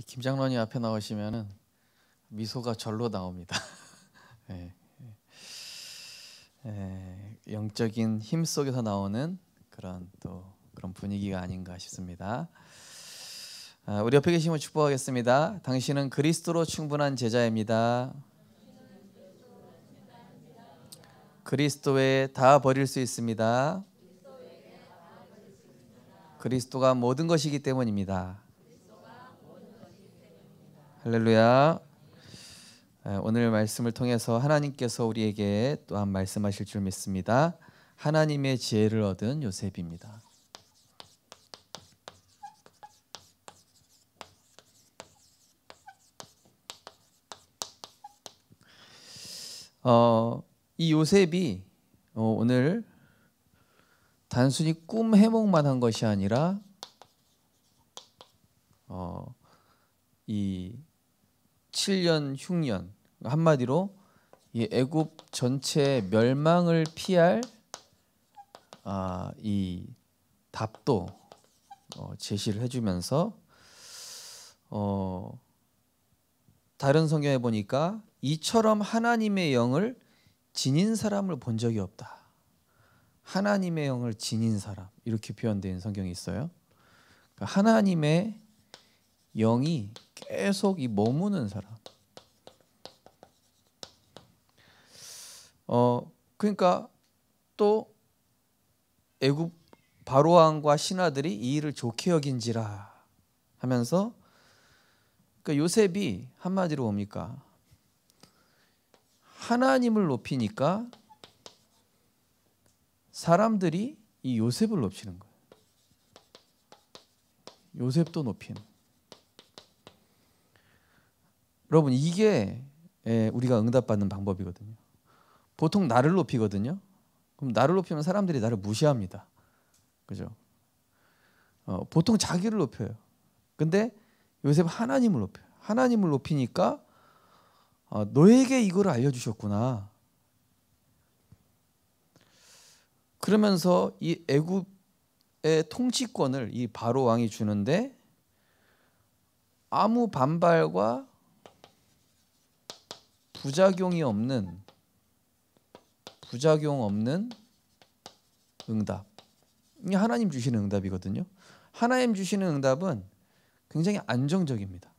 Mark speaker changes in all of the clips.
Speaker 1: 우리 김장로님 앞에 나오시면은 미소가 절로 나옵니다. 예, 영적인 힘 속에서 나오는 그런 분위기가 아닌가 싶습니다. 우리 옆에 계신 분 축복하겠습니다. 당신은 그리스도로 충분한 제자입니다. 그리스도 외에 다 버릴 수 있습니다. 그리스도가 모든 것이기 때문입니다. 할렐루야. 오늘 말씀을 통해서 하나님께서 우리에게 또한 말씀하실 줄 믿습니다. 하나님의 지혜를 얻은 요셉입니다. 이 요셉이 오늘 단순히 꿈 해몽만 한 것이 아니라 이 7년 흉년, 한마디로 이 애굽 전체 멸망을 피할 이 답도 제시를 해주면서 다른 성경에 보니까 이처럼 하나님의 영을 지닌 사람을 본 적이 없다. 하나님의 영을 지닌 사람, 이렇게 표현된 성경이 있어요. 그러니까 하나님의 영이 계속 이 머무는 사람. 그러니까 또 애굽 바로 왕과 신하들이 이 일을 좋게 여긴지라 하면서, 그러니까 요셉이 한마디로 뭡니까? 하나님을 높이니까 사람들이 이 요셉을 높이는 거예요. 요셉도 높이는. 여러분, 이게 우리가 응답받는 방법이거든요. 보통 나를 높이거든요. 그럼 나를 높이면 사람들이 나를 무시합니다. 그죠? 보통 자기를 높여요. 근데 요셉 하나님을 높여요. 하나님을 높이니까 너에게 이걸 알려주셨구나. 그러면서 이 애굽의 통치권을 이 바로 왕이 주는데 아무 반발과 부작용 없는 응답. 이게 하나님 주시는 응답이거든요. 하나님 주시는 응답은 굉장히 안정적입니다.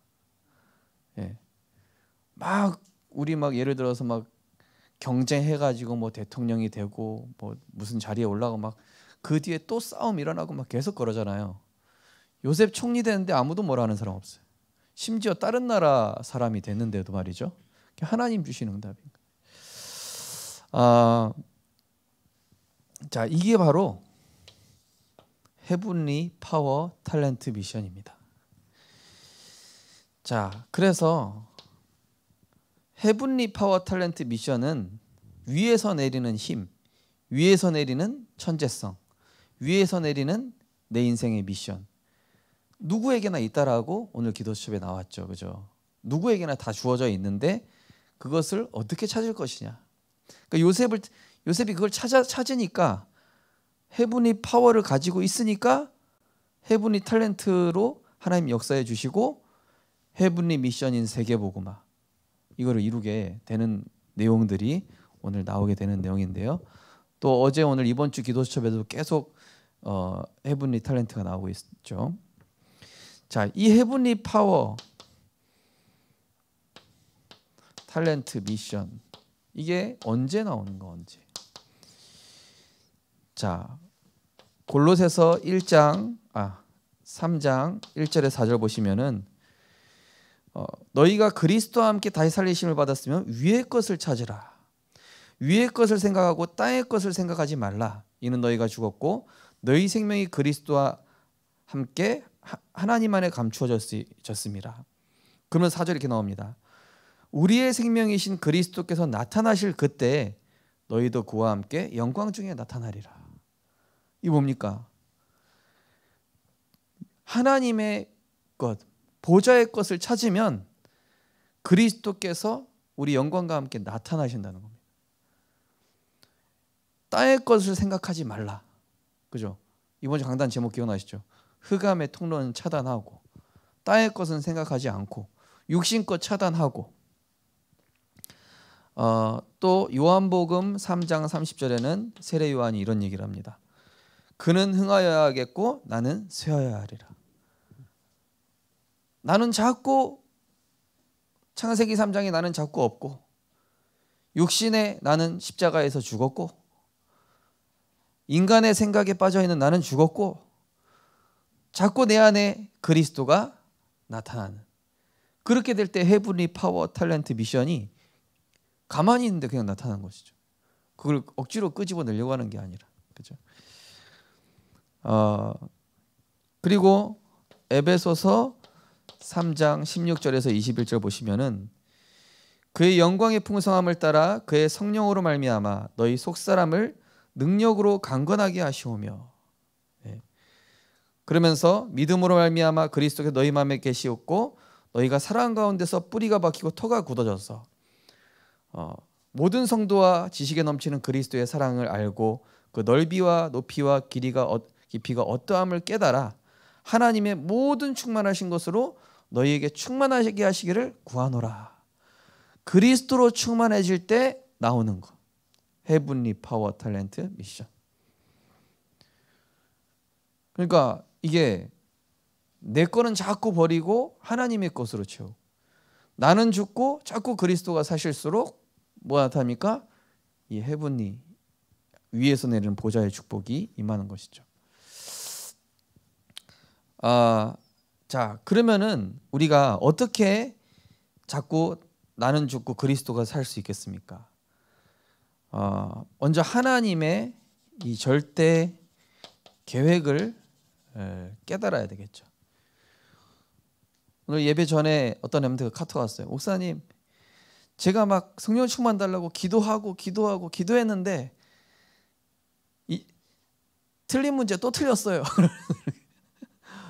Speaker 1: 우리 예를 들어서 경쟁해가지고 대통령이 되고 무슨 자리에 올라가고 그 뒤에 또 싸움 일어나고 계속 그러잖아요. 요셉 총리 되는데 아무도 뭐라 하는 사람 없어요. 심지어 다른 나라 사람이 됐는데도 말이죠. 하나님 주시는 응답입니다. 자, 이게 바로 헤븐리 파워 탤런트 미션입니다. 자, 그래서 헤븐리 파워 탤런트 미션은 위에서 내리는 힘, 위에서 내리는 천재성, 위에서 내리는 내 인생의 미션, 누구에게나 있다라고 오늘 기도 수업에 나왔죠. 그죠? 누구에게나 다 주어져 있는데 그것을 어떻게 찾을 것이냐. 그러니까 요셉이 그걸 찾으니까 헤븐리 파워를 가지고 있으니까 헤븐리 탤런트로 하나님 역사해 주시고 헤븐리 미션인 세계복음화, 이거를 이루게 되는 내용들이 오늘 나오게 되는 내용인데요. 또 어제 오늘 이번 주 기도 수업에도 계속 헤븐리 탤런트가 나오고 있죠. 자, 이 헤븐리 파워 탤런트 미션, 이게 언제 나오는 거? 언제? 자, 골로새서 3장 1절에 4절 보시면은 너희가 그리스도와 함께 다시 살리심을 받았으면 위의 것을 찾으라. 위의 것을 생각하고 땅의 것을 생각하지 말라. 이는 너희가 죽었고 너희 생명이 그리스도와 함께 하나님 안에 감추어졌음이라. 그러면 4절 이렇게 나옵니다. 우리의 생명이신 그리스도께서 나타나실 그때 너희도 그와 함께 영광 중에 나타나리라. 이 뭡니까? 하나님의 것, 보좌의 것을 찾으면 그리스도께서 우리 영광과 함께 나타나신다는 겁니다. 땅의 것을 생각하지 말라. 그죠? 이번 주 강단 제목 기억나시죠? 흑암의 통로는 차단하고 땅의 것은 생각하지 않고 육신껏 차단하고 또 요한복음 3장 30절에는 세례 요한이 이런 얘기를 합니다. 그는 흥하여야 하겠고 나는 쇠하여야 하리라. 나는 자꾸 창세기 3장에 나는 자꾸 없고 육신에 나는 십자가에서 죽었고 인간의 생각에 빠져있는 나는 죽었고 자꾸 내 안에 그리스도가 나타나는 그렇게 될 때 헤븐리 파워 탤런트 미션이 가만히 있는데 그냥 나타나는 것이죠. 그걸 억지로 끄집어내려고 하는 게 아니라 그죠? 그리고 에베소서 3장 16절에서 21절 보시면은 그의 영광의 풍성함을 따라 그의 성령으로 말미암아 너희 속사람을 능력으로 강건하게 하시오며 그러면서 믿음으로 말미암아 그리스도께 너희 마음에 계시었고 너희가 사랑 가운데서 뿌리가 박히고 터가 굳어져서 모든 성도와 지식에 넘치는 그리스도의 사랑을 알고 그 넓이와 높이와 깊이가 어떠함을 깨달아 하나님의 모든 충만하신 것으로 너희에게 충만하게 하시기를 구하노라. 그리스도로 충만해질 때 나오는 것. 헤븐리 파워 탤런트 미션. 그러니까 이게 내 거는 자꾸 버리고 하나님의 것으로 채우고 나는 죽고 자꾸 그리스도가 사실수록 뭐 나타납니까? 이 헤븐리 위에서 내리는 보좌의 축복이 임하는 것이죠. 자, 그러면은 우리가 어떻게 자꾸 나는 죽고 그리스도가 살 수 있겠습니까? 먼저 하나님의 이 절대 계획을 깨달아야 되겠죠. 오늘 예배 전에 어떤 엠드가 카톡 왔어요. 목사님, 제가 막 성령 충만 달라고 기도했는데 틀린 문제 또 틀렸어요.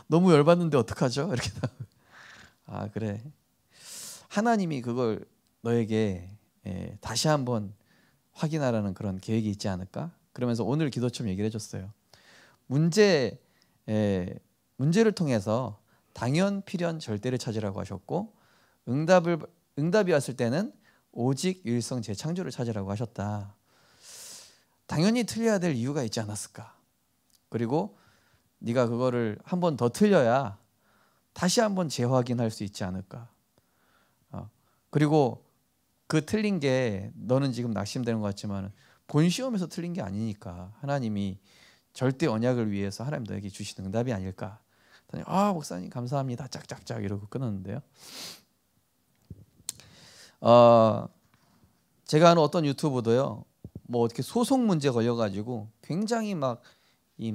Speaker 1: 너무 열받는데 어떡하죠? 이렇게 그래. 하나님이 그걸 너에게 다시 한번 확인하라는 그런 계획이 있지 않을까? 그러면서 오늘 기도처럼 얘기를 해줬어요. 문제를 통해서 당연, 필연, 절대를 찾으라고 하셨고 응답이 왔을 때는 오직 유일성 재창조를 찾으라고 하셨다. 당연히 틀려야 될 이유가 있지 않았을까? 그리고 네가 그거를 한 번 더 틀려야 다시 한번 재확인할 수 있지 않을까? 그리고 그 틀린 게 너는 지금 낙심되는 것 같지만 본 시험에서 틀린 게 아니니까 하나님이 절대 언약을 위해서 하나님 너에게 주신 응답이 아닐까? 목사님 감사합니다. 짝짝짝 이러고 끊었는데요. 제가 아는 어떤 유튜버도요. 뭐 어떻게 소송 문제 걸려가지고 굉장히 이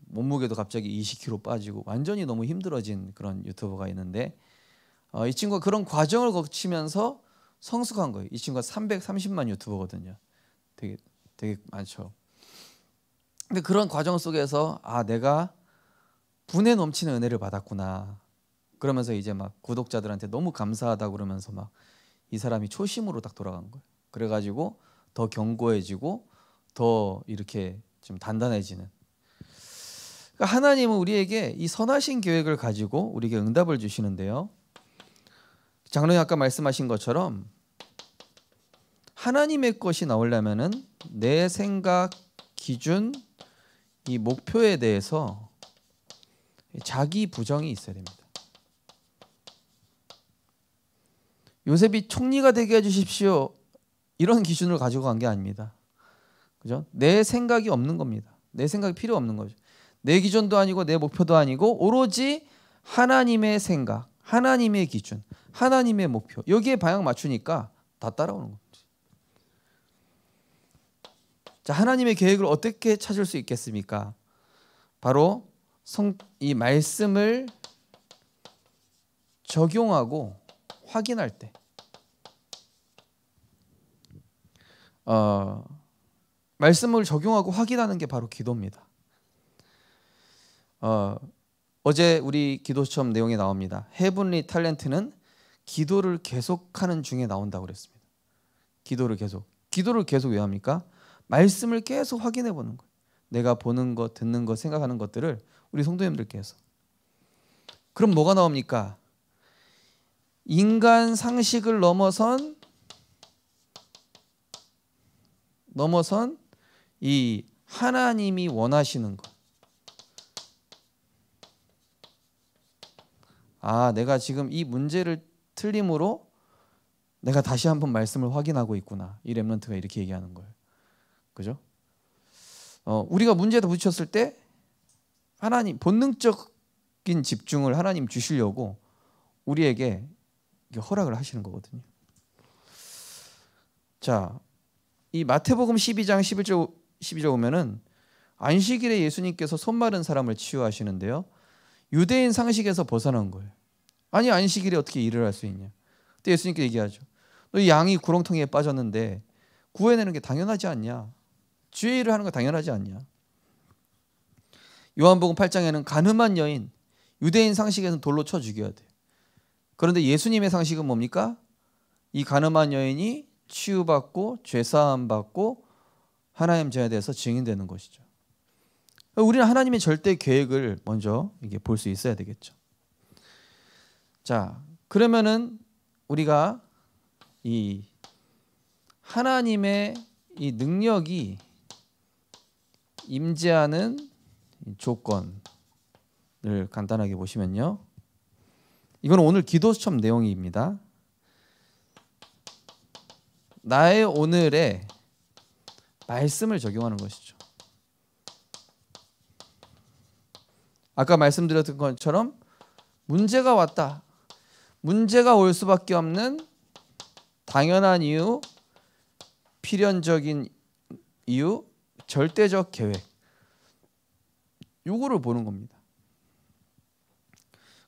Speaker 1: 몸무게도 갑자기 20kg 빠지고 완전히 너무 힘들어진 그런 유튜버가 있는데 이 친구가 그런 과정을 거치면서 성숙한 거예요. 이 친구가 330만 유튜버거든요. 되게 많죠. 근데 그런 과정 속에서 내가 분에 넘치는 은혜를 받았구나. 그러면서 이제 막 구독자들한테 너무 감사하다고 그러면서 막 이 사람이 초심으로 딱 돌아간 거예요. 그래가지고 더 견고해지고 더 이렇게 좀 단단해지는. 그러니까 하나님은 우리에게 이 선하신 계획을 가지고 우리에게 응답을 주시는데요. 장로님 아까 말씀하신 것처럼 하나님의 것이 나오려면은 내 생각, 기준, 이 목표에 대해서 자기 부정이 있어야 됩니다. 요셉이 총리가 되게 해주십시오. 이런 기준을 가지고 간 게 아닙니다. 그죠? 내 생각이 없는 겁니다. 내 생각이 필요 없는 거죠. 내 기준도 아니고 내 목표도 아니고 오로지 하나님의 생각, 하나님의 기준, 하나님의 목표 여기에 방향 맞추니까 다 따라오는 겁니다. 자, 하나님의 계획을 어떻게 찾을 수 있겠습니까? 바로 이 말씀을 적용하고 확인할 때 말씀을 적용하고 확인하는 게 바로 기도입니다. 어제 우리 기도처럼 내용에 나옵니다. 헤븐리 탤런트는 기도를 계속하는 중에 나온다고 그랬습니다. 기도를 계속 왜 합니까? 말씀을 계속 확인해 보는 거예요. 내가 보는 것, 듣는 것, 생각하는 것들을 우리 성도님들께서 그럼 뭐가 나옵니까? 인간 상식을 넘어선 이 하나님이 원하시는 것. 아, 내가 지금 이 문제를 틀림으로 내가 다시 한번 말씀을 확인하고 있구나. 이 렘넌트가 이렇게 얘기하는 거예요. 그죠? 우리가 문제에다 부딪혔을 때 하나님 본능적인 집중을 하나님 주시려고 우리에게 허락을 하시는 거거든요. 자, 이 마태복음 12장 11절 12절 보면은 안식일에 예수님께서 손 마른 사람을 치유하시는데요. 유대인 상식에서 벗어난 거예요. 아니, 안식일에 어떻게 일을 할 수 있냐. 그때 예수님께 얘기하죠. 너 양이 구렁텅이에 빠졌는데 구해내는 게 당연하지 않냐. 주의 일을 하는 거 당연하지 않냐. 요한복음 8장에는 간음한 여인, 유대인 상식에서는 돌로 쳐 죽여야 돼. 그런데 예수님의 상식은 뭡니까? 이 간음한 여인이 치유받고 죄사함 받고 하나님 전에 대해서 증인되는 것이죠. 우리는 하나님의 절대 계획을 먼저 이게 볼 수 있어야 되겠죠. 자, 그러면은 우리가 이 하나님의 이 능력이 임재하는 조건을 간단하게 보시면요. 이건 오늘 기도 수첩 내용입니다. 나의 오늘의 말씀을 적용하는 것이죠. 아까 말씀드렸던 것처럼 문제가 왔다. 문제가 올 수밖에 없는 당연한 이유, 필연적인 이유, 절대적 계획. 요거를 보는 겁니다.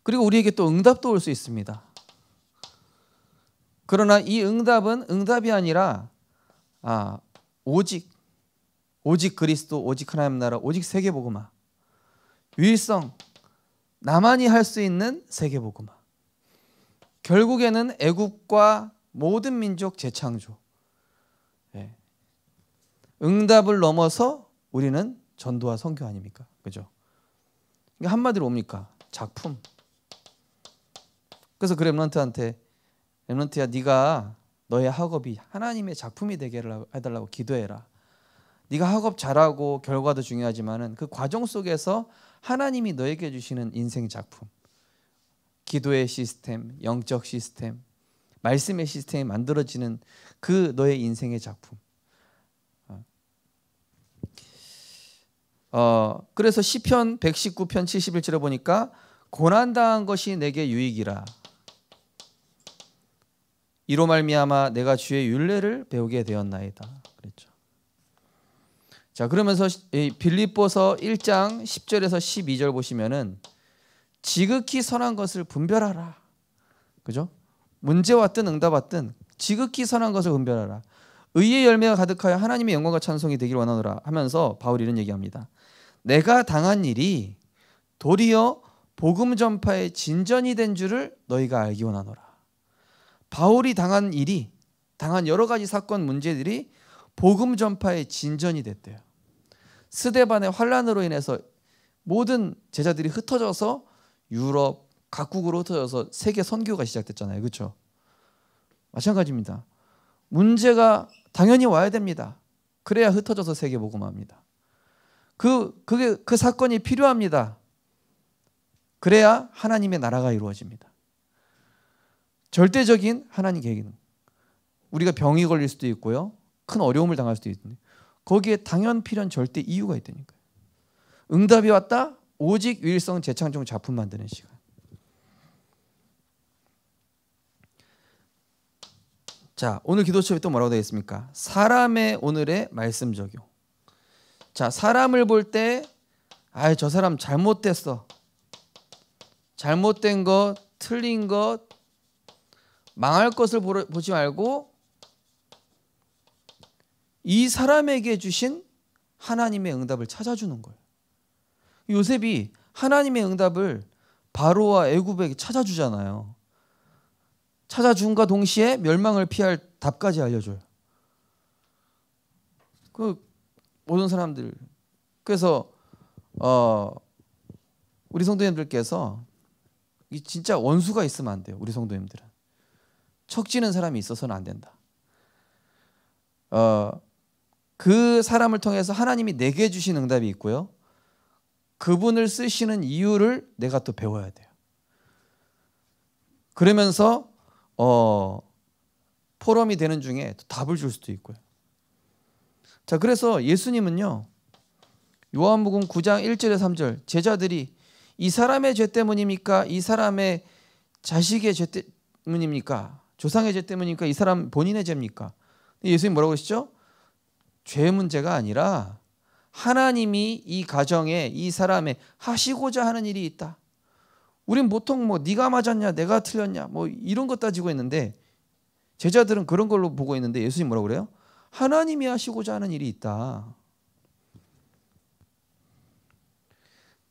Speaker 1: 그리고 우리에게 또 응답도 올 수 있습니다. 그러나 이 응답은 응답이 아니라 오직 그리스도, 오직 하나님 나라, 오직 세계복음화. 유일성, 나만이 할 수 있는 세계복음화. 결국에는 애국과 모든 민족 재창조. 응답을 넘어서 우리는 전도와 선교 아닙니까? 그죠? 이게 한마디로 뭡니까? 작품. 그래서 그 렘넌트한테, 렘넌트야, 네가 너의 학업이 하나님의 작품이 되게 해달라고 기도해라. 네가 학업 잘하고 결과도 중요하지만은 그 과정 속에서 하나님이 너에게 주시는 인생 작품, 기도의 시스템, 영적 시스템, 말씀의 시스템이 만들어지는 그 너의 인생의 작품. 그래서 시편 119편 71절에 보니까 고난당한 것이 내게 유익이라. 이로 말미암아 내가 주의 율례를 배우게 되었나이다. 그랬죠. 자, 그러면서 빌립보서 1장 10절에서 12절 보시면은 지극히 선한 것을 분별하라. 그죠? 문제 왔든 응답 왔든 지극히 선한 것을 분별하라. 의의 열매가 가득하여 하나님의 영광과 찬송이 되길 원하노라 하면서 바울이 이런 얘기합니다. 내가 당한 일이 도리어 복음 전파의 진전이 된 줄을 너희가 알기 원하노라. 바울이 당한 일이, 당한 여러 가지 사건 문제들이 복음 전파의 진전이 됐대요. 스데반의 환란으로 인해서 모든 제자들이 흩어져서 유럽 각국으로 흩어져서 세계 선교가 시작됐잖아요. 그렇죠? 마찬가지입니다. 문제가 당연히 와야 됩니다. 그래야 흩어져서 세계 복음화합니다. 그 사건이 필요합니다. 그래야 하나님의 나라가 이루어집니다. 절대적인 하나님 계획은 우리가 병이 걸릴 수도 있고요. 큰 어려움을 당할 수도 있는데 거기에 당연 필요한 절대 이유가 있다니까요. 응답이 왔다. 오직 유일성 재창조 작품 만드는 시간. 자, 오늘 기도처에 또 뭐라고 되어 있습니까? 사람의 오늘의 말씀 적용. 자, 사람을 볼 때 저 사람 잘못됐어. 잘못된 것, 틀린 것, 망할 것을 보지 말고 이 사람에게 주신 하나님의 응답을 찾아주는 거예요. 요셉이 하나님의 응답을 바로와 애굽에게 찾아주잖아요. 찾아준과 동시에 멸망을 피할 답까지 알려줘요. 그 모든 사람들. 그래서 우리 성도님들께서 진짜 원수가 있으면 안 돼요. 우리 성도님들은 척지는 사람이 있어서는 안 된다. 그 사람을 통해서 하나님이 내게 주신 응답이 있고요. 그분을 쓰시는 이유를 내가 또 배워야 돼요. 그러면서 포럼이 되는 중에 또 답을 줄 수도 있고요. 자, 그래서 예수님은요, 요한복음 9장 1절에 3절, 제자들이 이 사람의 죄 때문입니까? 이 사람의 자식의 죄 때문입니까? 조상의 죄 때문입니까? 이 사람 본인의 죄입니까? 예수님 뭐라고 그러시죠? 죄 문제가 아니라 하나님이 이 가정에 이 사람의 하시고자 하는 일이 있다. 우린 보통 뭐 네가 맞았냐 내가 틀렸냐 뭐 이런 것 따지고 있는데, 제자들은 그런 걸로 보고 있는데 예수님 뭐라고 그래요? 하나님이 하시고자 하는 일이 있다.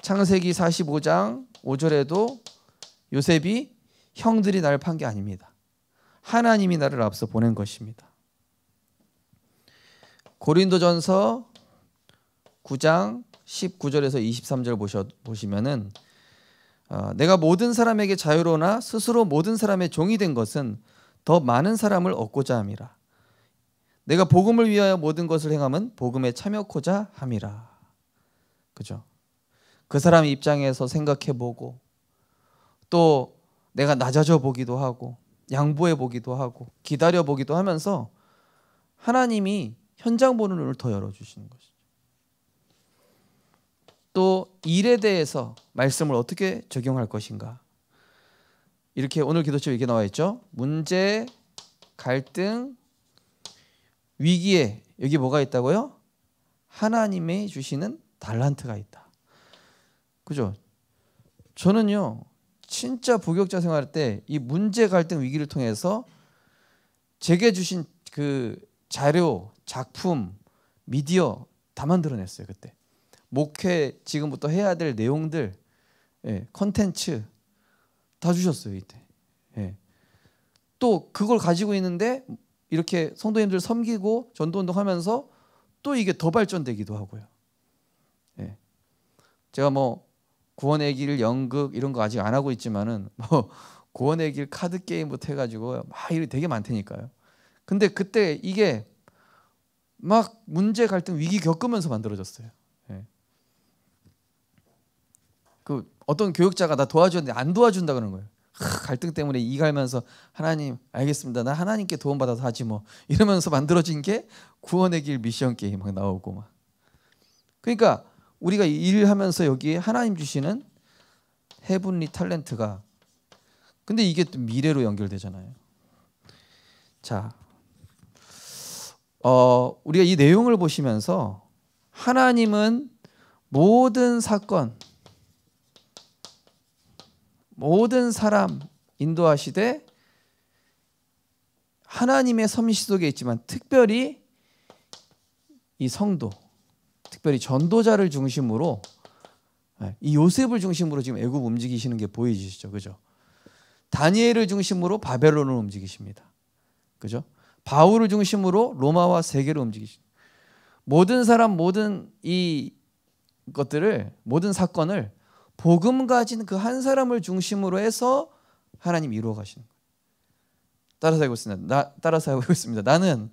Speaker 1: 창세기 45장 5절에도 요셉이 형들이 나를 판 게 아닙니다. 하나님이 나를 앞서 보낸 것입니다. 고린도전서 9장 19절에서 23절 보시면은 내가 모든 사람에게 자유로나 스스로 모든 사람의 종이 된 것은 더 많은 사람을 얻고자 함이라. 내가 복음을 위하여 모든 것을 행함은 복음에 참여코자 함이라. 그죠? 그 사람 입장에서 생각해보고 또 내가 낮아져 보기도 하고 양보해 보기도 하고 기다려 보기도 하면서 하나님이 현장 보는 눈을 더 열어주시는 것이죠. 또 일에 대해서 말씀을 어떻게 적용할 것인가. 이렇게 오늘 기도처에 이렇게 나와 있죠. 문제, 갈등, 위기에 여기 뭐가 있다고요? 하나님이 주시는 달란트가 있다. 그죠? 저는요 진짜 부교육자 생활할 때 이 문제, 갈등, 위기를 통해서 제게 주신 그 자료, 작품, 미디어 다 만들어냈어요. 그때 목회 지금부터 해야 될 내용들, 컨텐츠 다 주셨어요. 이때. 또 그걸 가지고 있는데 이렇게 성도님들 섬기고 전도운동하면서 또 이게 더 발전되기도 하고요. 제가 뭐 구원의 길 연극 이런 거 아직 안 하고 있지만은 뭐 구원의 길 카드 게임부터 해가지고 막 일이 되게 많다니까요. 근데 그때 이게 막 문제, 갈등, 위기 겪으면서 만들어졌어요. 그 어떤 교육자가 나 도와줬는데 안 도와준다 그러는 거예요. 갈등 때문에 이 갈면서 하나님 알겠습니다. 나 하나님께 도움받아서 하지 뭐 이러면서 만들어진 게 구원의 길 미션 게임 막 나오고 막. 그러니까 우리가 일하면서 여기에 하나님 주시는 헤븐리 탤런트가, 근데 이게 또 미래로 연결되잖아요. 자, 우리가 이 내용을 보시면서 하나님은 모든 사건, 모든 사람 인도하시되 하나님의 섭리 속에 있지만 특별히 이 성도, 특별히 전도자를 중심으로 이 요셉을 중심으로 지금 애굽 움직이시는 게 보이시죠, 그죠? 다니엘을 중심으로 바벨론을 움직이십니다, 그죠? 바울을 중심으로 로마와 세계를 움직이십니다. 모든 사람, 모든 이 것들을, 모든 사건을 복음 가진 그 한 사람을 중심으로 해서 하나님 이루어 가시는 거예요. 따라서 해보겠습니다. 따라서 해보겠습니다. 나는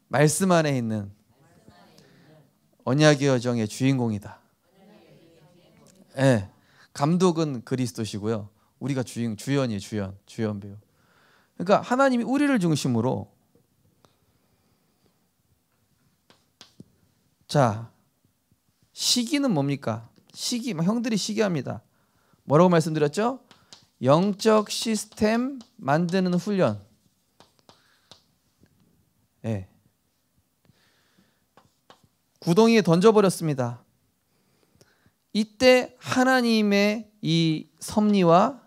Speaker 1: 말씀 안에 있는 언약의 여정의 주인공이다. 감독은 그리스도시고요. 우리가 주연이에요. 주연 배우. 그러니까 하나님이 우리를 중심으로, 자, 시기는 뭡니까? 시기, 형들이 시기합니다. 뭐라고 말씀드렸죠? 영적 시스템 만드는 훈련. 구덩이에 던져버렸습니다. 이때 하나님의 이 섭리와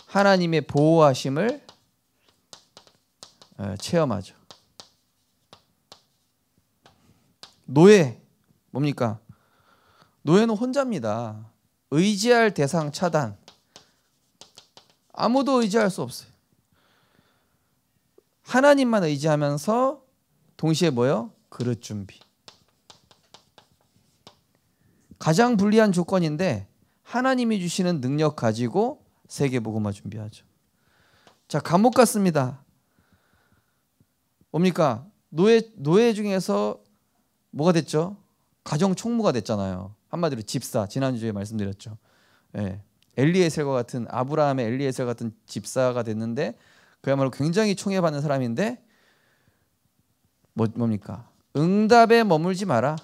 Speaker 1: 하나님의 보호하심을 체험하죠. 노예 뭡니까? 노예는 혼자입니다. 의지할 대상 차단. 아무도 의지할 수 없어요. 하나님만 의지하면서 동시에 뭐요? 그릇 준비. 가장 불리한 조건인데 하나님이 주시는 능력 가지고 세계 복음화 준비하죠. 자, 감옥 갔습니다. 뭡니까? 노예 중에서 뭐가 됐죠? 가정 총무가 됐잖아요. 한마디로 집사. 지난주에 말씀드렸죠. 예. 엘리에셀과 같은 아브라함의 엘리에셀 같은 집사가 됐는데 그야말로 굉장히 총애받는 사람인데 뭡니까? 응답에 머물지 마라.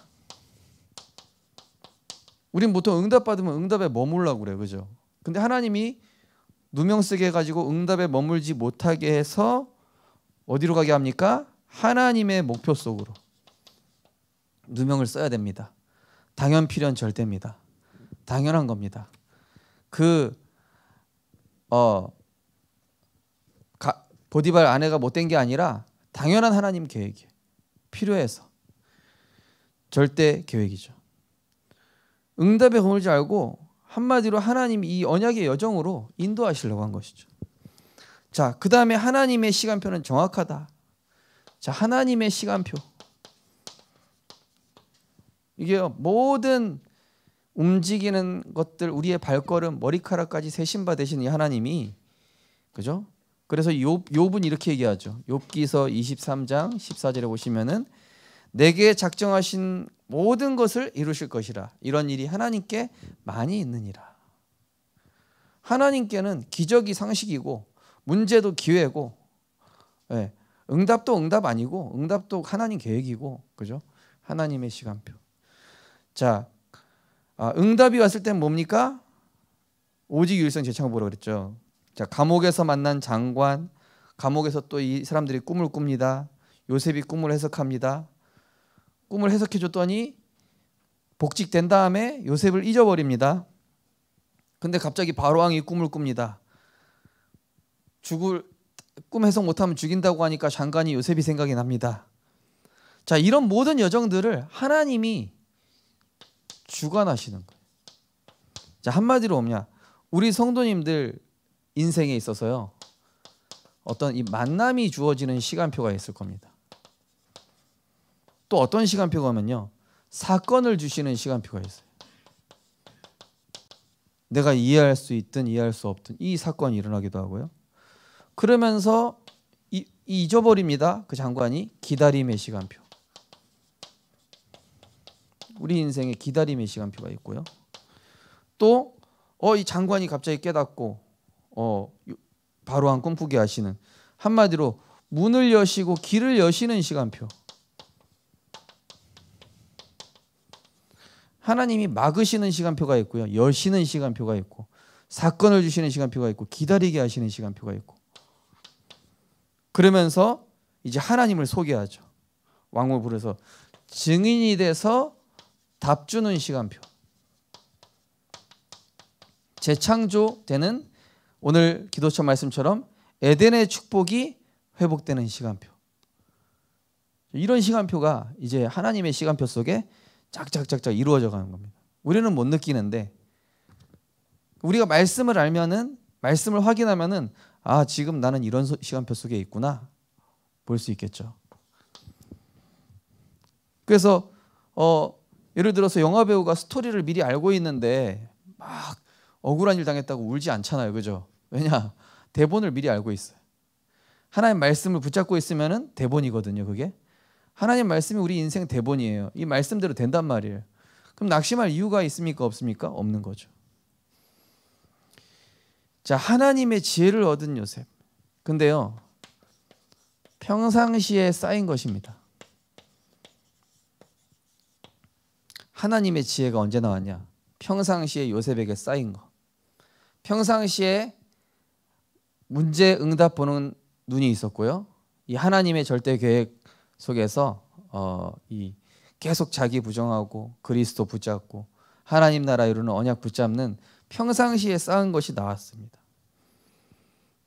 Speaker 1: 우린 보통 응답 받으면 응답에 머물라고 그래요. 그죠? 근데 하나님이 누명 쓰게 해가지고 응답에 머물지 못하게 해서 어디로 가게 합니까? 하나님의 목표 속으로 누명을 써야 됩니다. 당연 필연 절대입니다. 당연한 겁니다. 보디발 아내가 못된 게 아니라 당연한 하나님 계획이에요. 필요해서 절대 계획이죠. 응답에 머물지 않고 한마디로 하나님이 이 언약의 여정으로 인도하시려고 한 것이죠. 자, 그 다음에 하나님의 시간표는 정확하다. 자, 하나님의 시간표. 이게 모든 움직이는 것들, 우리의 발걸음, 머리카락까지 세신바 되신 이 하나님이, 그죠? 그래서 욥은 이렇게 얘기하죠. 욥기서 23장 14절에 보시면은 내게 작정하신 모든 것을 이루실 것이라. 이런 일이 하나님께 많이 있느니라. 하나님께는 기적이 상식이고 문제도 기회고, 예, 응답도 응답 아니고 응답도 하나님 계획이고, 그죠? 하나님의 시간표. 자, 응답이 왔을 땐 뭡니까? 오직 유일성 재창을 보라고 그랬죠. 자, 감옥에서 만난 장관, 감옥에서 또 이 사람들이 꿈을 꿉니다. 요셉이 꿈을 해석합니다. 꿈을 해석해 줬더니 복직된 다음에 요셉을 잊어버립니다. 근데 갑자기 바로왕이 꿈을 꿉니다. 꿈 해석 못하면 죽인다고 하니까 장관이 요셉이 생각이 납니다. 자, 이런 모든 여정들을 하나님이 주관하시는 거예요. 자, 한마디로 뭐냐? 우리 성도님들 인생에 있어서요, 어떤 이 만남이 주어지는 시간표가 있을 겁니다. 또 어떤 시간표가 오면요, 사건을 주시는 시간표가 있어요. 내가 이해할 수 있든 이해할 수 없든 이 사건이 일어나기도 하고요. 그러면서 잊어버립니다. 그 장관이 기다림의 시간표. 우리 인생에 기다림의 시간표가 있고요. 또 이 장관이 갑자기 깨닫고 바로왕 꿈꾸게 하시는, 한마디로 문을 여시고 길을 여시는 시간표. 하나님이 막으시는 시간표가 있고요, 여시는 시간표가 있고, 사건을 주시는 시간표가 있고, 기다리게 하시는 시간표가 있고. 그러면서 이제 하나님을 소개하죠. 왕을 부르서 증인이 돼서 답 주는 시간표. 재창조되는, 오늘 기도처 말씀처럼 에덴의 축복이 회복되는 시간표. 이런 시간표가 이제 하나님의 시간표 속에 짝짝짝짝 이루어져 가는 겁니다. 우리는 못 느끼는데, 우리가 말씀을 알면은, 말씀을 확인하면은, 지금 나는 이런 시간표 속에 있구나 볼 수 있겠죠. 그래서 예를 들어서 영화 배우가 스토리를 미리 알고 있는데 막 억울한 일 당했다고 울지 않잖아요, 그죠? 왜냐? 대본을 미리 알고 있어요. 하나님 말씀을 붙잡고 있으면은 대본이거든요, 그게. 하나님 말씀이 우리 인생 대본이에요. 이 말씀대로 된단 말이에요. 그럼 낙심할 이유가 있습니까, 없습니까? 없는 거죠. 자, 하나님의 지혜를 얻은 요셉. 근데요, 평상시에 쌓인 것입니다. 하나님의 지혜가 언제 나왔냐? 평상시에 요셉에게 쌓인 거. 평상시에 문제 응답 보는 눈이 있었고요. 이 하나님의 절대 계획 속에서 계속 자기 부정하고 그리스도 붙잡고 하나님 나라 이루는 언약 붙잡는 평상시에 쌓은 것이 나왔습니다.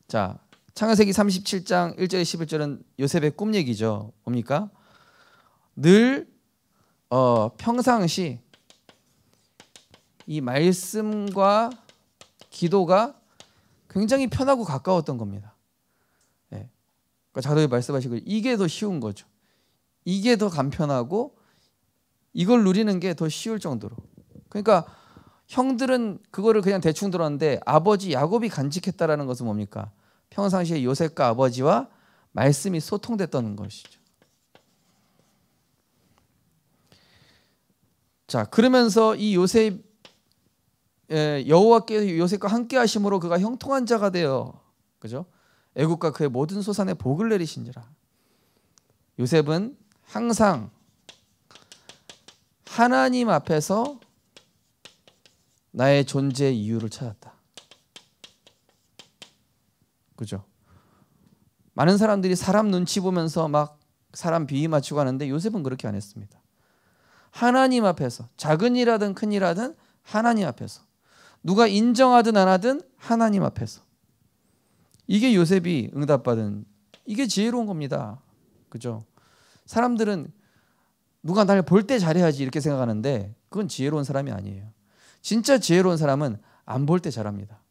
Speaker 1: 자, 창세기 37장 1절에 11절은 요셉의 꿈 얘기죠. 뭡니까? 늘 평상시 이 말씀과 기도가 굉장히 편하고 가까웠던 겁니다. 네. 그러니까 자도에 말씀하시고 이게 더 쉬운 거죠. 이게 더 간편하고 이걸 누리는 게 더 쉬울 정도로. 그러니까 형들은 그거를 그냥 대충 들었는데 아버지 야곱이 간직했다라는 것은 뭡니까? 평상시에 요셉과 아버지와 말씀이 소통됐다는 것이죠. 자, 그러면서 이 요셉 여호와께서 요셉과 함께 하심으로 그가 형통한 자가 되어, 그죠? 애국과 그의 모든 소산에 복을 내리신지라. 요셉은 항상 하나님 앞에서 나의 존재의 이유를 찾았다. 그죠? 많은 사람들이 사람 눈치 보면서 막 사람 비위 맞추고 하는데 요셉은 그렇게 안 했습니다. 하나님 앞에서, 작은 일하든 큰 일하든 하나님 앞에서, 누가 인정하든 안 하든 하나님 앞에서. 이게 요셉이 응답받은, 이게 지혜로운 겁니다. 그죠? 사람들은 누가 날 볼 때 잘해야지 이렇게 생각하는데 그건 지혜로운 사람이 아니에요. 진짜 지혜로운 사람은 안 볼 때 잘합니다.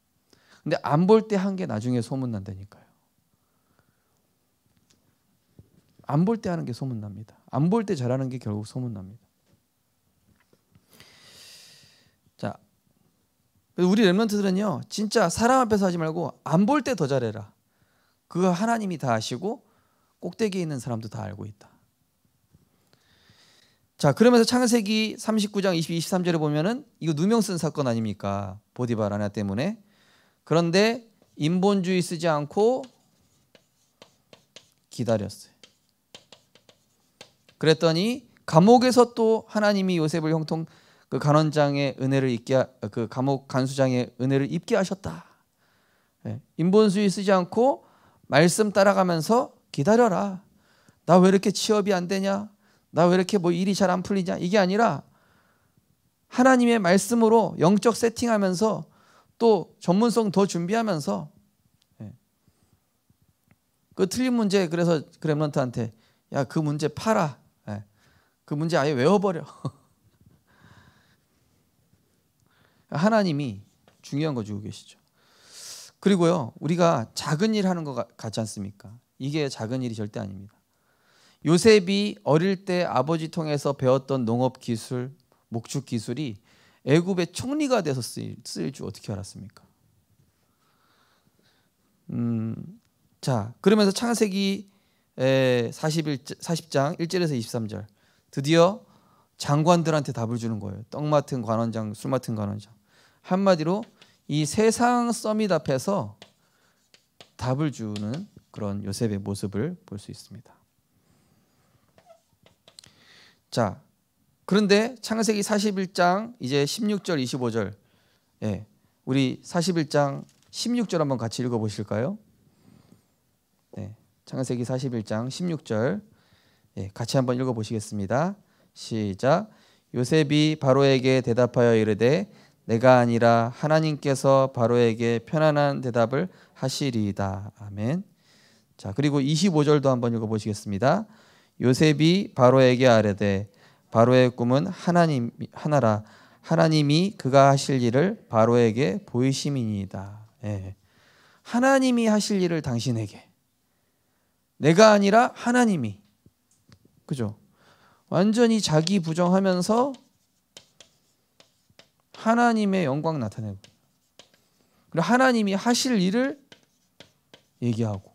Speaker 1: 근데 안 볼 때 한 게 나중에 소문난다니까요. 안 볼 때 하는 게 소문납니다. 안 볼 때 잘하는 게 결국 소문납니다. 자, 우리 렘넌트들은요, 진짜 사람 앞에서 하지 말고 안 볼 때 더 잘해라. 그거 하나님이 다 아시고 꼭대기에 있는 사람도 다 알고 있다. 자, 그러면서 창세기 39장 23절에 보면은 이거 누명 쓴 사건 아닙니까? 보디발 아내 때문에. 그런데 인본주의 쓰지 않고 기다렸어요. 그랬더니 감옥에서 또 하나님이 요셉을 형통 그 간원장의 은혜를 입게, 그 감옥 간수장의 은혜를 입게 하셨다. 인본주의 쓰지 않고 말씀 따라가면서 기다려라. 나 왜 이렇게 취업이 안 되냐? 나 왜 이렇게 뭐 일이 잘 안 풀리냐? 이게 아니라 하나님의 말씀으로 영적 세팅하면서 또 전문성 더 준비하면서, 그 틀린 문제, 그래서 그 렘넌트한테 야, 그 문제 팔아. 그 문제 아예 외워버려. 하나님이 중요한 거 주고 계시죠. 그리고요, 우리가 작은 일 하는 거 같지 않습니까? 이게 작은 일이 절대 아닙니다. 요셉이 어릴 때 아버지 통해서 배웠던 농업 기술, 목축 기술이 애굽의 총리가 돼서 쓰일 줄 어떻게 알았습니까? 자, 그러면서 창세기 40장 1절에서 23절, 드디어 장관들한테 답을 주는 거예요. 떡 맡은 관원장, 술 맡은 관원장. 한마디로 이 세상 서밋 앞에서 답을 주는 그런 요셉의 모습을 볼 수 있습니다. 자, 그런데 창세기 41장 이제 16절 25절, 우리 41장 16절 한번 같이 읽어보실까요? 창세기 41장 16절, 같이 한번 읽어보시겠습니다. 시작. 요셉이 바로에게 대답하여 이르되 내가 아니라 하나님께서 바로에게 편안한 대답을 하시리이다. 아멘. 자, 그리고 25절도 한번 읽어보시겠습니다. 요셉이 바로에게 아뢰되 바로의 꿈은 하나라. 하나님이 그가 하실 일을 바로에게 보이심이니이다. 하나님이 하실 일을 당신에게, 내가 아니라 하나님이. 그죠? 완전히 자기 부정하면서 하나님의 영광 나타내고, 그리고 하나님이 하실 일을 얘기하고,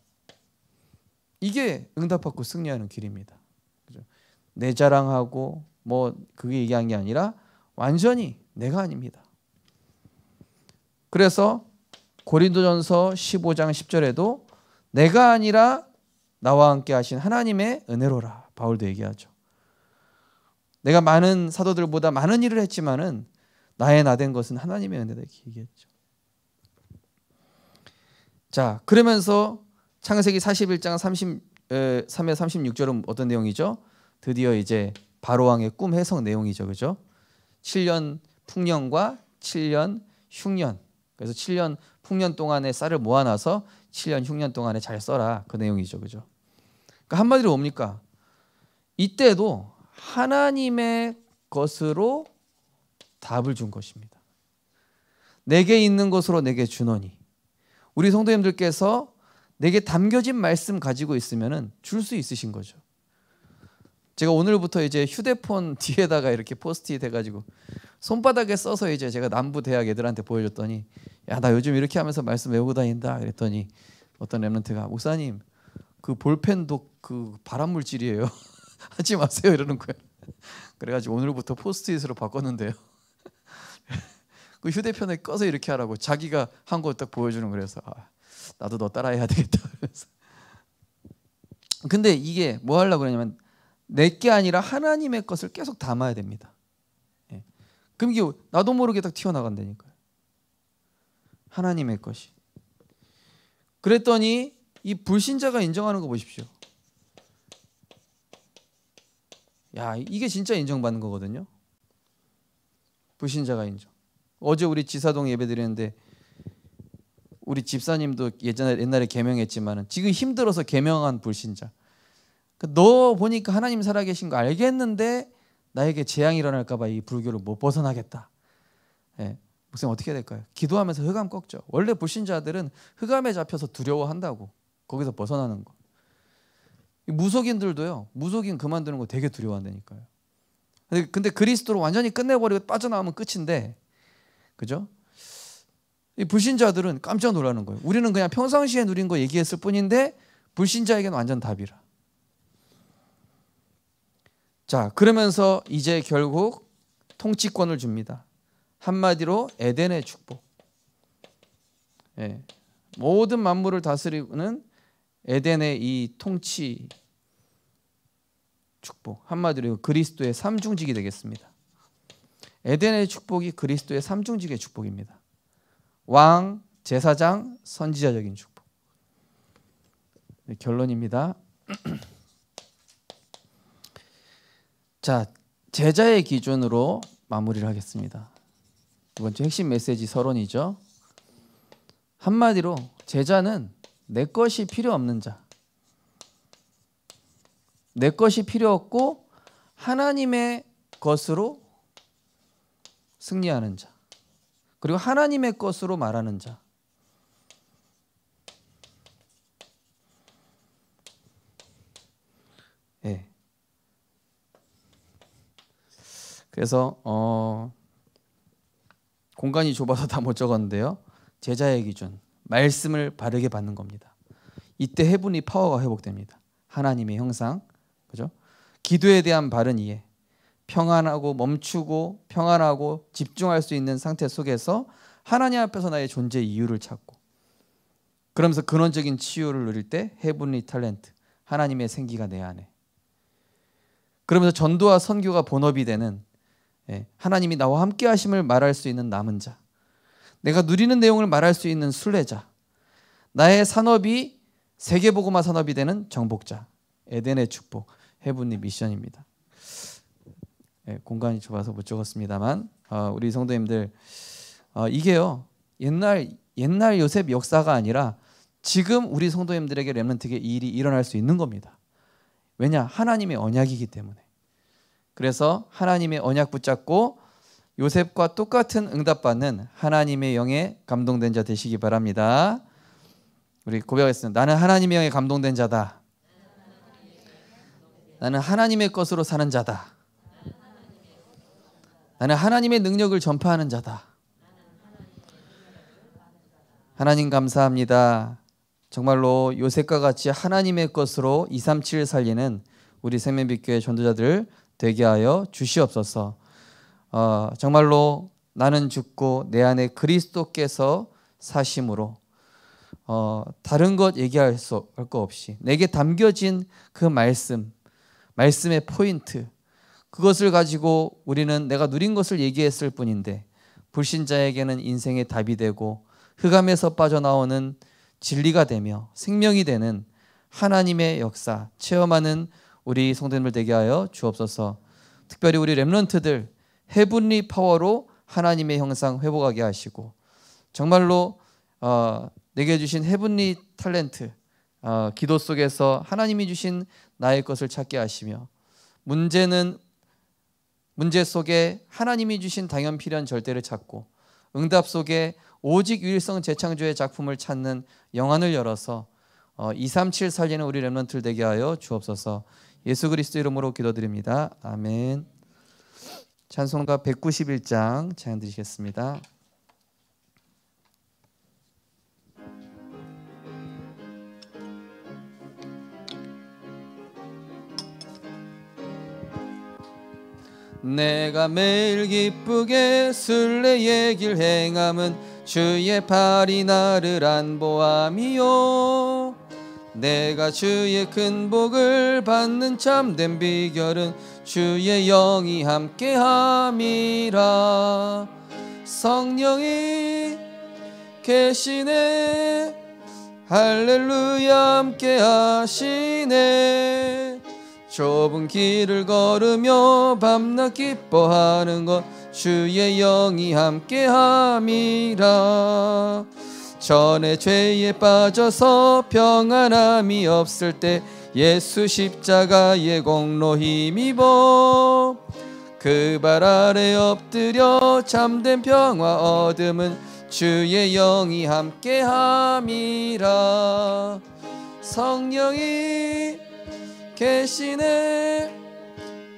Speaker 1: 이게 응답받고 승리하는 길입니다. 그죠? 내 자랑하고 뭐 그게 얘기한 게 아니라 완전히 내가 아닙니다. 그래서 고린도전서 15장 10절에도 내가 아니라 나와 함께 하신 하나님의 은혜로라, 바울도 얘기하죠. 내가 많은 사도들보다 많은 일을 했지만은 나의 나된 것은 하나님의 은혜다, 이렇게 얘기했죠. 자, 그러면서 창세기 41장 3에 36절은 어떤 내용이죠? 드디어 이제 바로왕의 꿈 해석 내용이죠. 그죠? 7년 풍년과 7년 흉년. 그래서 7년 풍년 동안에 쌀을 모아놔서 7년 흉년 동안에 잘 써라, 그 내용이죠. 그죠? 그러니까 한마디로 뭡니까? 이때도 하나님의 것으로 답을 준 것입니다. 내게 있는 것으로 내게 주노니. 우리 성도님들께서 내게 담겨진 말씀 가지고 있으면은 줄 수 있으신 거죠. 제가 오늘부터 이제 휴대폰 뒤에다가 이렇게 포스트잇 해가지고 손바닥에 써서 이제 제가 남부 대학 애들한테 보여줬더니 야, 나 요즘 이렇게 하면서 말씀 외우고 다닌다 그랬더니 어떤 랩런트가 목사님 그 볼펜도 그 발암 물질이에요. 하지 마세요 이러는 거예요. 그래가지고 오늘부터 포스트잇으로 바꿨는데요. 그 휴대폰에 꺼서 이렇게 하라고 자기가 한 거 딱 보여주는 거라서 나도 너 따라해야 되겠다. 근데 이게 뭐 하려고 그러냐면 내게 아니라 하나님의 것을 계속 담아야 됩니다. 예. 그럼 이게 나도 모르게 딱 튀어나간다니까요. 하나님의 것이. 그랬더니 이 불신자가 인정하는 거 보십시오. 야, 이게 진짜 인정받는 거거든요. 불신자가 인정. 어제 우리 지사동 예배 드렸는데 우리 집사님도 옛날에 계명했지만은 지금 힘들어서 계명한 불신자. 너 보니까 하나님 살아계신 거 알겠는데 나에게 재앙이 일어날까 봐 이 불교를 못 벗어나겠다. 예. 목사님 어떻게 해야 될까요? 기도하면서 흑암 꺾죠. 원래 불신자들은 흑암에 잡혀서 두려워한다고. 거기서 벗어나는 거. 무속인들도요. 무속인 그만두는 거 되게 두려워한다니까요. 근데 그리스도로 완전히 끝내버리고 빠져나오면 끝인데, 그죠? 이 불신자들은 깜짝 놀라는 거예요. 우리는 그냥 평상시에 누린 거 얘기했을 뿐인데 불신자에게는 완전 답이라. 자, 그러면서 이제 결국 통치권을 줍니다. 한마디로 에덴의 축복. 예. 모든 만물을 다스리는 에덴의 이 통치 축복. 한마디로 그리스도의 삼중직이 되겠습니다. 에덴의 축복이 그리스도의 삼중직의 축복입니다. 왕, 제사장, 선지자적인 축복. 네, 결론입니다. 자, 제자의 기준으로 마무리를 하겠습니다. 이번 주 핵심 메시지 서론이죠. 한마디로 제자는 내 것이 필요 없는 자, 내 것이 필요 없고 하나님의 것으로 승리하는 자, 그리고 하나님의 것으로 말하는 자. 예. 그래서 공간이 좁아서 다 못 적었는데요. 제자의 기준, 말씀을 바르게 받는 겁니다. 이때 헤븐리 파워가 회복됩니다. 하나님의 형상, 그죠? 기도에 대한 바른 이해, 평안하고 멈추고 평안하고 집중할 수 있는 상태 속에서 하나님 앞에서 나의 존재 이유를 찾고, 그러면서 근원적인 치유를 누릴 때 헤븐리 탤런트, 하나님의 생기가 내 안에. 그러면서 전도와 선교가 본업이 되는, 하나님이 나와 함께 하심을 말할 수 있는 남은 자, 내가 누리는 내용을 말할 수 있는 순례자, 나의 산업이 세계복음화 산업이 되는 정복자. 에덴의 축복, 헤븐리 미션입니다. 공간이 좁아서 못 적었습니다만 우리 성도님들, 이게요 옛날 요셉 역사가 아니라 지금 우리 성도님들에게 렘넌트에게 이 일이 일어날 수 있는 겁니다. 왜냐? 하나님의 언약이기 때문에. 그래서 하나님의 언약 붙잡고 요셉과 똑같은 응답받는 하나님의 영에 감동된 자 되시기 바랍니다. 우리 고백하겠습니다. 나는 하나님의 영에 감동된 자다. 나는 하나님의 것으로 사는 자다. 나는 하나님의 능력을 전파하는 자다. 하나님 감사합니다. 정말로 요셉과 같이 하나님의 것으로 237 살리는 우리 생명빛교회 전도자들 되게 하여 주시옵소서. 정말로 나는 죽고 내 안에 그리스도께서 사심으로 다른 것 얘기할 거 없이 내게 담겨진 그 말씀의 포인트, 그것을 가지고 우리는 내가 누린 것을 얘기했을 뿐인데 불신자에게는 인생의 답이 되고 흑암에서 빠져나오는 진리가 되며 생명이 되는 하나님의 역사 체험하는 우리 성도님들 되게 하여 주옵소서. 특별히 우리 렘넌트들 헤븐리 파워로 하나님의 형상 회복하게 하시고, 정말로 내게 주신 헤븐리 탤런트, 기도 속에서 하나님이 주신 나의 것을 찾게 하시며, 문제 속에 하나님이 주신 당연 필요한 절대를 찾고, 응답 속에 오직 유일성 재창조의 작품을 찾는 영안을 열어서 237 살리는 우리 렘넌트들 되게 하여 주옵소서. 예수 그리스도 이름으로 기도드립니다. 아멘. 찬송가 191장 찬양 드리겠습니다. 내가 매일 기쁘게 순례의 길 행함은 주의 팔이 나를 안보함이요. 내가 주의 큰 복을 받는 참된 비결은 주의 영이 함께함이라. 성령이 계시네, 할렐루야 함께하시네. 좁은 길을 걸으며 밤낮 기뻐하는 것 주의 영이 함께함이라. 전에 죄에 빠져서 평안함이 없을 때 예수 십자가의 공로 힘입어 그 발 아래 엎드려 참된 평화 얻음은 주의 영이 함께함이라. 성령이 계시네,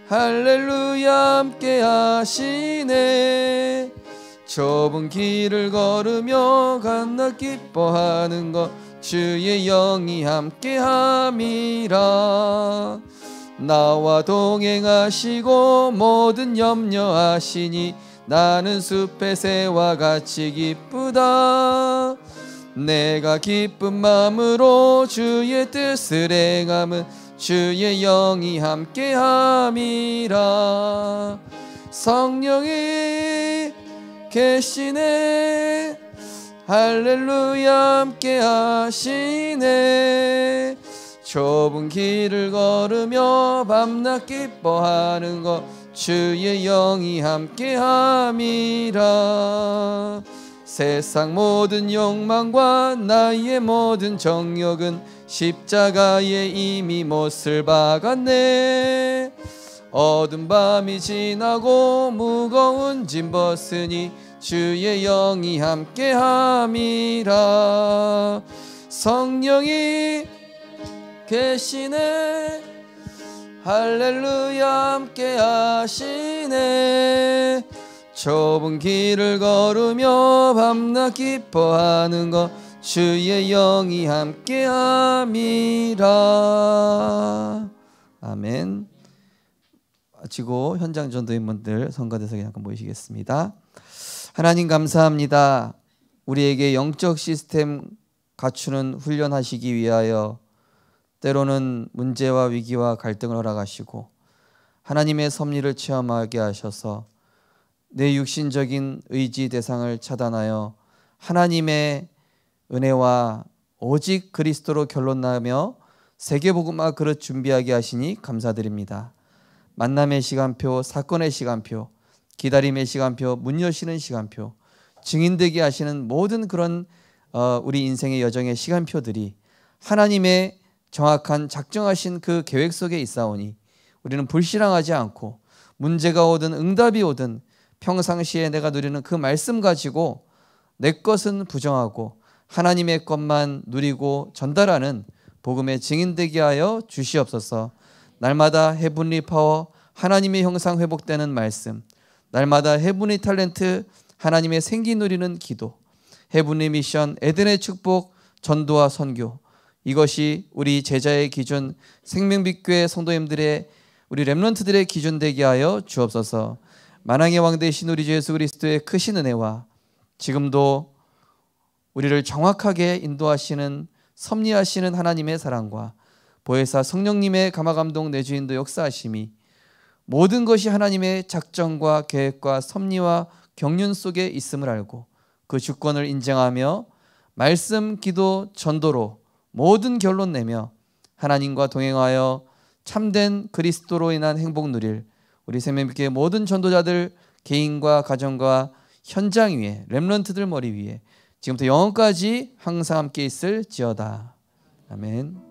Speaker 1: 할렐루야 함께하시네. 좁은 길을 걸으며 밤낮 기뻐하는 것 주의 영이 함께함이라. 나와 동행하시고 모든 염려하시니 나는 숲의 새와 같이 기쁘다. 내가 기쁜 마음으로 주의 뜻을 행함은 주의 영이 함께함이라. 성령이 계시네, 할렐루야 함께하시네. 좁은 길을 걸으며 밤낮 기뻐하는 것 주의 영이 함께함이라. 세상 모든 욕망과 나의 모든 정욕은 십자가에 이미 못을 박았네. 어두운 밤이 지나고 무거운 짐 벗으니 주의 영이 함께함이라. 성령이 계시네, 할렐루야 함께하시네. 좁은 길을 걸으며 밤낮 기뻐하는 것 주의 영이 함께함이라. 아멘. 마치고 현장 전도인분들 성가대석에 잠깐 모이시겠습니다. 하나님 감사합니다. 우리에게 영적 시스템 갖추는 훈련하시기 위하여 때로는 문제와 위기와 갈등을 허락하시고 하나님의 섭리를 체험하게 하셔서 내 육신적인 의지 대상을 차단하여 하나님의 은혜와 오직 그리스도로 결론나며 세계복음화 그릇 준비하게 하시니 감사드립니다. 만남의 시간표, 사건의 시간표, 기다림의 시간표, 문 여시는 시간표, 증인되게 하시는 모든 그런 우리 인생의 여정의 시간표들이 하나님의 정확한 작정하신 그 계획 속에 있사오니 우리는 불신앙하지 않고 문제가 오든 응답이 오든 평상시에 내가 누리는 그 말씀 가지고 내 것은 부정하고 하나님의 것만 누리고 전달하는 복음의 증인되게 하여 주시옵소서. 날마다 헤븐리 파워, 하나님의 형상 회복되는 말씀, 날마다 헤븐리 탤런트, 하나님의 생기 누리는 기도, 헤븐리 미션, 에덴의 축복, 전도와 선교, 이것이 우리 제자의 기준, 생명빛교회 성도님들의 우리 렘넌트들의 기준 되게 하여 주옵소서. 만왕의 왕 되신 우리 주 예수 그리스도의 크신 은혜와 지금도 우리를 정확하게 인도하시는 섭리하시는 하나님의 사랑과 보혜사 성령님의 감화감동 내주인도 역사하심이 모든 것이 하나님의 작정과 계획과 섭리와 경륜 속에 있음을 알고 그 주권을 인정하며 말씀, 기도, 전도로 모든 결론 내며 하나님과 동행하여 참된 그리스도로 인한 행복 누릴 우리 생명빛교회 모든 전도자들 개인과 가정과 현장 위에 렘넌트들 머리 위에 지금부터 영원까지 항상 함께 있을지어다. 아멘.